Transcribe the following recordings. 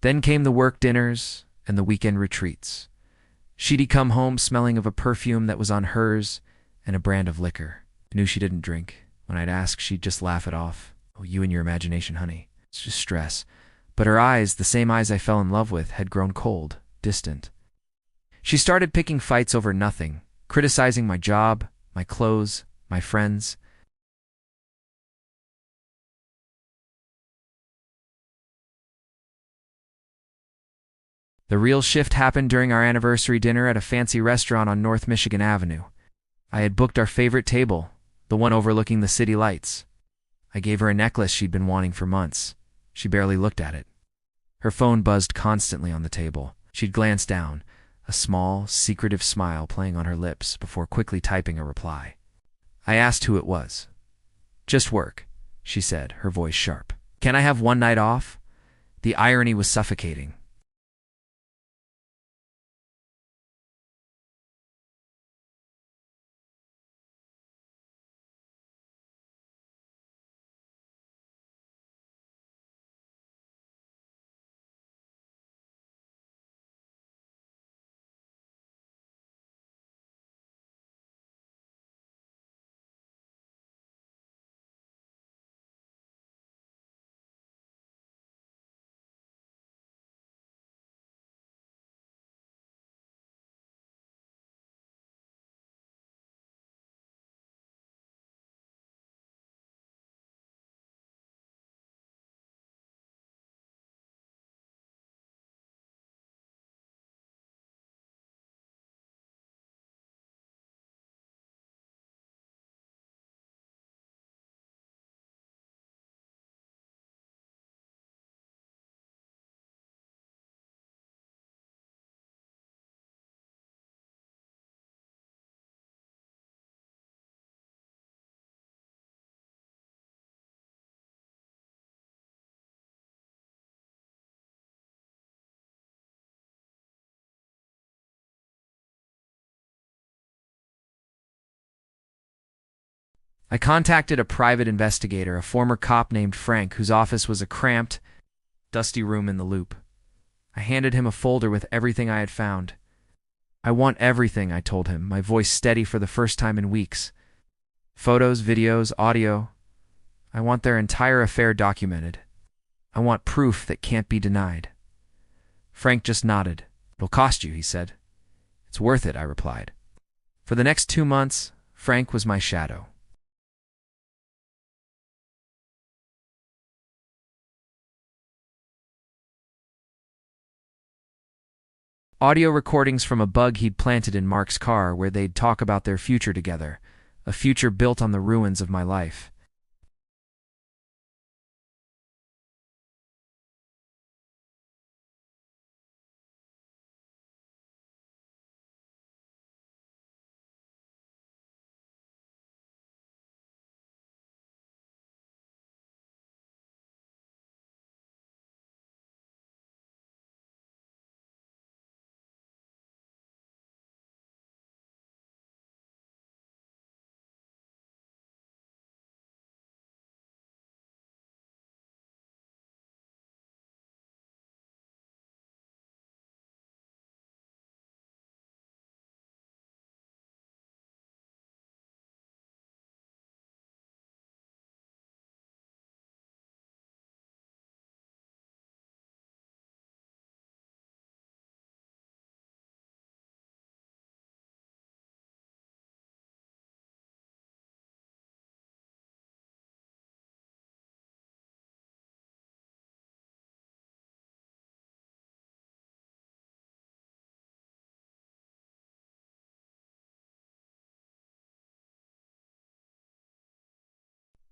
Then came the work dinners and the weekend retreats. She'd come home smelling of a perfume that was on hers and a brand of liquor. I knew she didn't drink. When I'd ask, she'd just laugh it off. "Oh, you and your imagination, honey. It's just stress." But her eyes, the same eyes I fell in love with, had grown cold, distant. She started picking fights over nothing, criticizing my job, my clothes, my friends. The real shift happened during our anniversary dinner at a fancy restaurant on North Michigan Avenue. I had booked our favorite table, the one overlooking the city lights. I gave her a necklace she'd been wanting for months. She barely looked at it. Her phone buzzed constantly on the table. She'd glance down, a small, secretive smile playing on her lips before quickly typing a reply. I asked who it was. "Just work," she said, her voice sharp. "Can I have one night off?" The irony was suffocating. I contacted a private investigator, a former cop named Frank, whose office was a cramped, dusty room in the Loop. I handed him a folder with everything I had found. "I want everything," I told him, my voice steady for the first time in weeks. "Photos, videos, audio. I want their entire affair documented. I want proof that can't be denied." Frank just nodded. "It'll cost you," he said. "It's worth it," I replied. For the next 2 months, Frank was my shadow. Audio recordings from a bug he'd planted in Mark's car where they'd talk about their future together, a future built on the ruins of my life.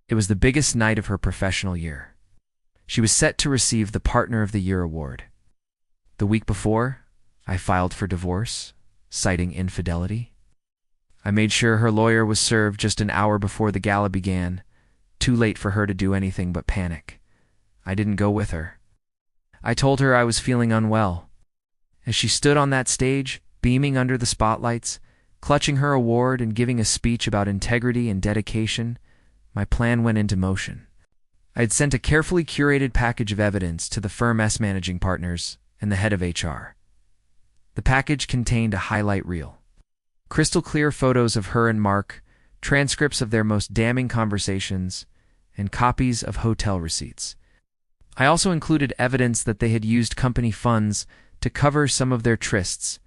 It was the biggest night of her professional year. She was set to receive the Partner of the Year award. The week before, I filed for divorce, citing infidelity. I made sure her lawyer was served just an hour before the gala began, too late for her to do anything but panic. I didn't go with her. I told her I was feeling unwell. As she stood on that stage, beaming under the spotlights, clutching her award and giving a speech about integrity and dedication, my plan went into motion. I had sent a carefully curated package of evidence to the firm's managing partners and the head of HR. The package contained a highlight reel. Crystal clear photos of her and Mark, transcripts of their most damning conversations, and copies of hotel receipts. I also included evidence that they had used company funds to cover some of their trysts,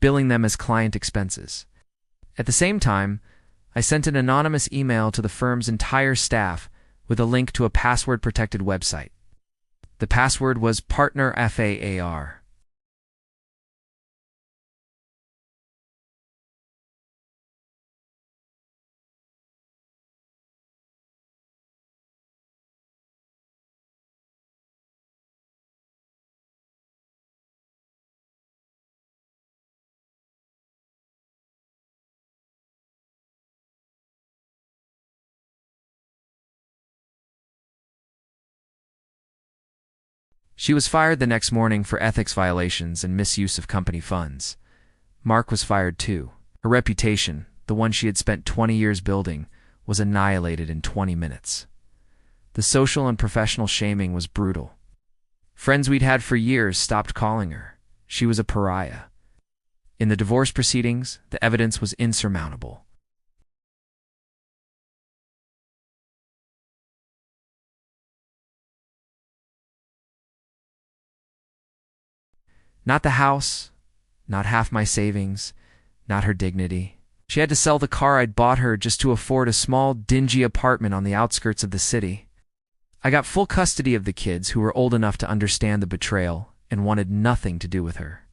billing them as client expenses. At the same time, I sent an anonymous email to the firm's entire staff with a link to a password-protected website. The password was PartnerFAAR. She was fired the next morning for ethics violations and misuse of company funds. Mark was fired too. Her reputation, the one she had spent 20 years building, was annihilated in 20 minutes. The social and professional shaming was brutal. Friends we'd had for years stopped calling her. She was a pariah. In the divorce proceedings, the evidence was insurmountable. Not the house, not half my savings, not her dignity. She had to sell the car I'd bought her just to afford a small, dingy apartment on the outskirts of the city. I got full custody of the kids who were old enough to understand the betrayal and wanted nothing to do with her.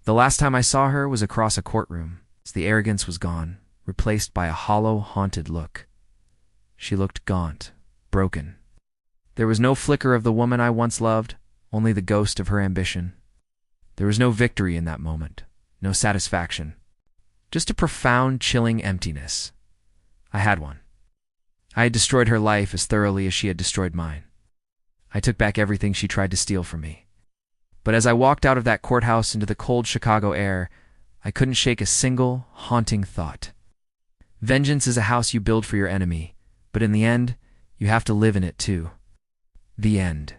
The last time I saw her was across a courtroom. The arrogance was gone, replaced by a hollow, haunted look. She looked gaunt, broken. There was no flicker of the woman I once loved, only the ghost of her ambition. There was no victory in that moment, no satisfaction. Just a profound, chilling emptiness. I had one. I had destroyed her life as thoroughly as she had destroyed mine. I took back everything she tried to steal from me. But as I walked out of that courthouse into the cold Chicago air, I couldn't shake a single, haunting thought. Vengeance is a house you build for your enemy, but in the end, you have to live in it too. The end.